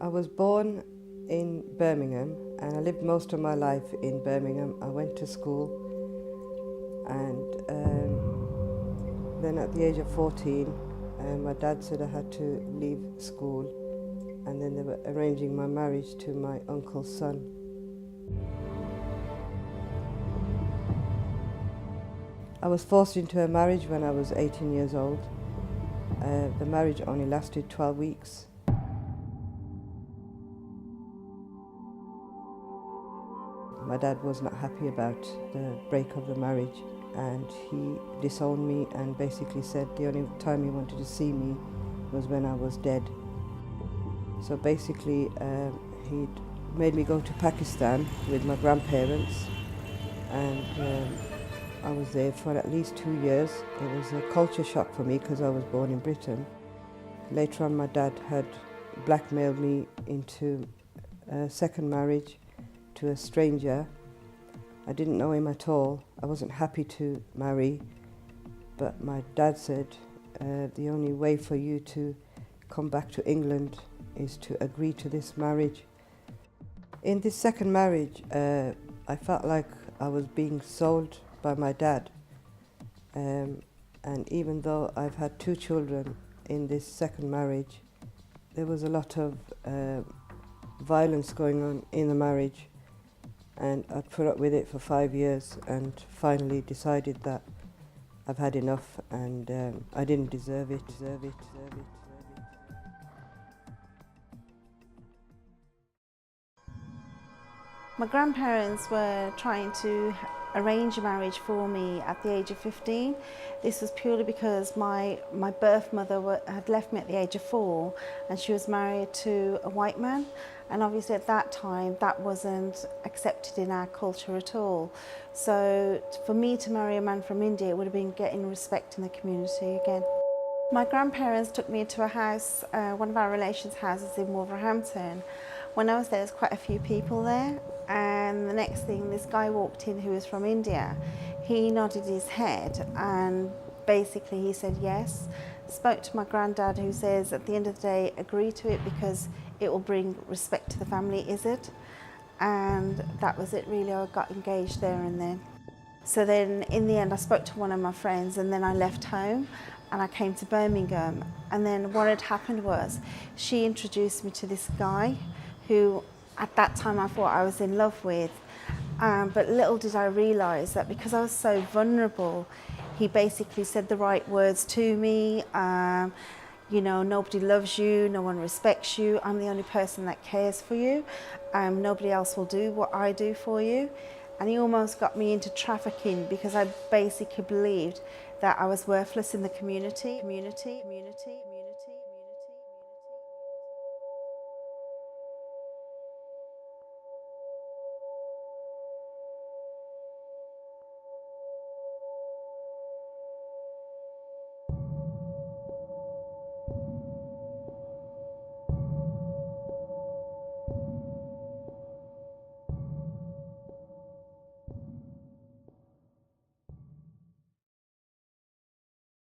I was born in Birmingham and I lived most of my life in Birmingham. I went to school and then at the age of 14 my dad said I had to leave school, and then they were arranging my marriage to my uncle's son. I was forced into a marriage when I was 18 years old. The marriage only lasted 12 weeks. My dad was not happy about the break of the marriage, and he disowned me and basically said the only time he wanted to see me was when I was dead. So basically he'd made me go to Pakistan with my grandparents, and I was there for at least 2 years. It was a culture shock for me because I was born in Britain. Later on my dad had blackmailed me into a second marriage to a stranger. I didn't know him at all. I wasn't happy to marry, but my dad said the only way for you to come back to England is to agree to this marriage. In this second marriage, I felt like I was being sold by my dad. And even though I've had 2 children in this second marriage, there was a lot of violence going on in the marriage. And I'd put up with it for 5 years and finally decided that I've had enough, and I didn't deserve it. My grandparents were trying to arrange a marriage for me at the age of 15. This was purely because my birth mother had left me at the age of 4, and she was married to a white man, and obviously at that time that wasn't accepted in our culture at all. So for me to marry a man from India, it would have been getting respect in the community again. My grandparents took me to a house, one of our relations' houses in Wolverhampton. When I was there was quite a few people there, and the next thing, this guy walked in who was from India. He nodded his head and basically he said yes. Spoke to my granddad, who says at the end of the day, agree to it because it will bring respect to the family, is it? And that was it really. I got engaged there and then. So then in the end I spoke to one of my friends, and then I left home and I came to Birmingham. And then what had happened was she introduced me to this guy who at that time I thought I was in love with. But little did I realise that because I was so vulnerable, he basically said the right words to me. You know, nobody loves you, no one respects you, I'm the only person that cares for you. Nobody else will do what I do for you. And he almost got me into trafficking because I basically believed that I was worthless in the community.